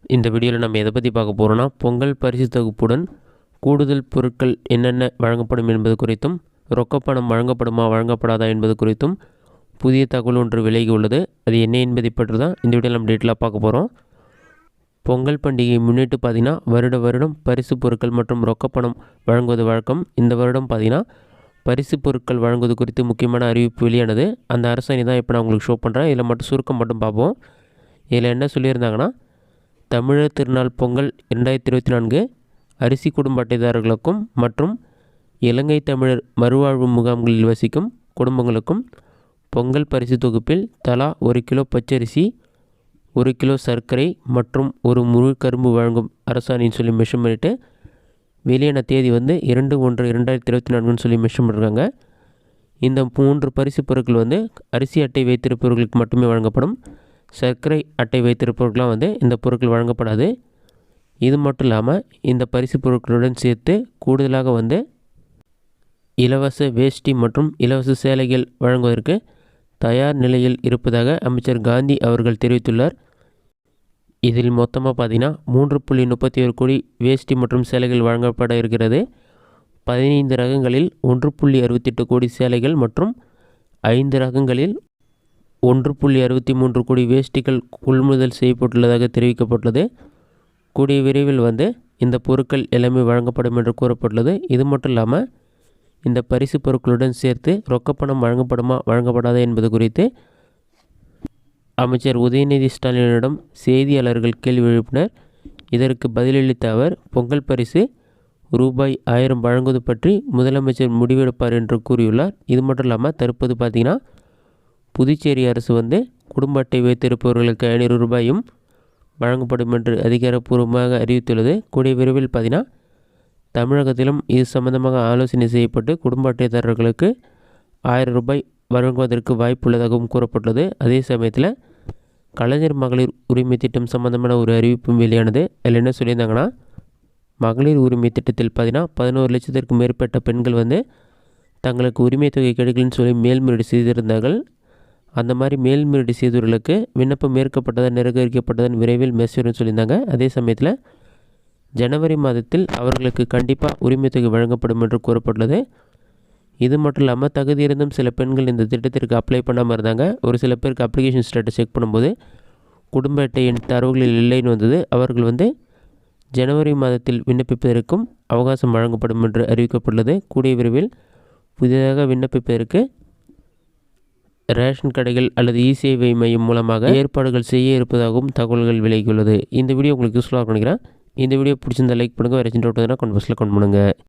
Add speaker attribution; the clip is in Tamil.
Speaker 1: இந்த வீடியோவில் நம்ம எதை பற்றி பார்க்க போகிறோன்னா, பொங்கல் பரிசு தொகுப்புடன் கூடுதல் பொருட்கள் என்னென்ன வழங்கப்படும் என்பது குறித்தும், ரொக்கப்பணம் வழங்கப்படுமா வழங்கப்படாதா என்பது குறித்தும் புதிய தகவல் ஒன்று விலகி உள்ளது. அது என்ன என்பதை பற்றி தான் இந்த வீடியோவில் நம்ம டீட்டெயிலாக பார்க்க போகிறோம். பொங்கல் பண்டிகையை முன்னிட்டு பார்த்திங்கன்னா வருடம் பரிசு பொருட்கள் மற்றும் ரொக்கப்பணம் வழங்குவது வழக்கம். இந்த வருடம் பார்த்திங்கன்னா பரிசு பொருட்கள் வழங்குவது குறித்து முக்கியமான அறிவிப்பு வெளியானது. அந்த அரசாணை தான் இப்போ நான் உங்களுக்கு ஷோ பண்ணுறேன். இதில் மட்டும் சுருக்கம் மட்டும் பார்ப்போம். இதில் என்ன சொல்லியிருந்தாங்கன்னா, தமிழர் திருநாள் பொங்கல் 2024 அரிசி குடும்ப அட்டைதாரர்களுக்கும் மற்றும் இலங்கை தமிழர் மறுவாழ்வு முகாம்களில் வசிக்கும் குடும்பங்களுக்கும் பொங்கல் பரிசு தொகுப்பில் தலா 1 கிலோ பச்சரிசி, 1 கிலோ சர்க்கரை மற்றும் ஒரு முழு கரும்பு வழங்கும் அரசாணைன்னு சொல்லி மென்ஷன் பண்ணிவிட்டு, வெளியான தேதி 2/1/2024 சொல்லி மென்ஷன் பண்ணியிருக்காங்க. இந்த 3 பரிசு பொருட்கள் அரிசி அட்டை வைத்திருப்பவர்களுக்கு மட்டுமே வழங்கப்படும். சர்க்கரை அட்டை வைத்திருப்பவர்களாம் இந்த பொருட்கள் வழங்கப்படாது. இது மட்டும் இல்லாமல் இந்த பரிசு பொருட்களுடன் சேர்த்து கூடுதலாக இலவச வேஷ்டி மற்றும் இலவச சேலைகள் வழங்குவதற்கு தயார் நிலையில் இருப்பதாக அமைச்சர் காந்தி அவர்கள் தெரிவித்துள்ளார். இதில் மொத்தமாக பார்த்திங்கன்னா 3.31 கோடி வேஷ்டி மற்றும் சேலைகள் வழங்கப்பட இருக்கிறது. 15 ரகங்களில் 1.68 கோடி சேலைகள் மற்றும் 5 ரகங்களில் 1.63 கோடி வேஷ்டிகள் கொள்முதல் செய்யப்பட்டுள்ளதாக தெரிவிக்கப்பட்டுள்ளது. கூடிய விரைவில் இந்த பொருட்கள் எல்லாமே வழங்கப்படும் என்று கூறப்பட்டுள்ளது. இது மட்டும் இல்லாமல் இந்த பரிசு பொருட்களுடன் சேர்த்து ரொக்கப்பணம் வழங்கப்படுமா வழங்கப்படாதா என்பது குறித்து அமைச்சர் உதயநிதி ஸ்டாலினிடம் செய்தியாளர்கள் கேள்வி எழுப்பினர். இதற்கு பதிலளித்த அவர், பொங்கல் பரிசு ரூபாய் 1000 வழங்குவது பற்றி முதலமைச்சர் முடிவெடுப்பார் என்று கூறியுள்ளார். இது மட்டும் இல்லாமல் தற்போது பார்த்திங்கன்னா புதுச்சேரி அரசு குடும்ப அட்டை வைத்திருப்பவர்களுக்கு 500 ரூபாயும் வழங்கப்படும் என்று அதிகாரப்பூர்வமாக அறிவித்துள்ளது. கூடிய விரைவில் பார்த்திங்கன்னா தமிழகத்திலும் இது சம்பந்தமாக ஆலோசனை செய்யப்பட்டு குடும்ப அட்டைதாரர்களுக்கு 1000 ரூபாய் வழங்குவதற்கு வாய்ப்புள்ளதாகவும் கூறப்பட்டுள்ளது. அதே சமயத்தில் கலைஞர் மகளிர் உரிமை திட்டம் சம்பந்தமான ஒரு அறிவிப்பும் வெளியானது. அதில் என்ன சொல்லியிருந்தாங்கன்னா, மகளிர் உரிமை திட்டத்தில் பார்த்திங்கன்னா 11 லட்சத்திற்கும் மேற்பட்ட பெண்கள் தங்களுக்கு உரிமை தொகை கிடைக்கலன்னு சொல்லி மேல்முறையீடு செய்திருந்தார்கள். அந்த மாதிரி மேல்முறையீடு செய்தவர்களுக்கு விண்ணப்பம் ஏற்கப்பட்டதா நிராகரிக்கப்பட்டதன் விரைவில் மெசேஜ்னு சொல்லியிருந்தாங்க. அதே சமயத்தில் ஜனவரி மாதத்தில் அவர்களுக்கு கண்டிப்பாக உரிமை தொகை வழங்கப்படும் என்று கூறப்பட்டுள்ளது. இது மட்டும் இல்லாமல் தகுதி இருந்தும் சில பெண்கள் இந்த திட்டத்திற்கு அப்ளை பண்ணாமல் இருந்தாங்க. ஒரு சில பேருக்கு அப்ளிகேஷன் ஸ்டேட்டஸ் செக் பண்ணும்போது குடும்ப அட்டையின் தரவுகளில் இல்லைன்னு வந்தது. அவர்கள் ஜனவரி மாதத்தில் விண்ணப்பிப்பதற்கும் அவகாசம் வழங்கப்படும் என்று அறிவிக்கப்பட்டுள்ளது. கூடிய விரைவில் புதிதாக விண்ணப்பிப்பதற்கு ரேஷன் கடைகள் அல்லது இ-சேவை மையம் மூலமாக ஏற்பாடுகள் செய்ய இருப்பதாகவும் தகவல்கள் விலகியுள்ளது. இந்த வீடியோ உங்களுக்கு யூஸ்ஃபுல்லாக நினைக்கிறேன். இந்த வீடியோ பிடிச்சிருந்தா லைக் பண்ணுங்கள். வேறு சின்ன டவுட் கமெண்ட் பாக்ஸில் கமெண்ட் பண்ணுங்கள்.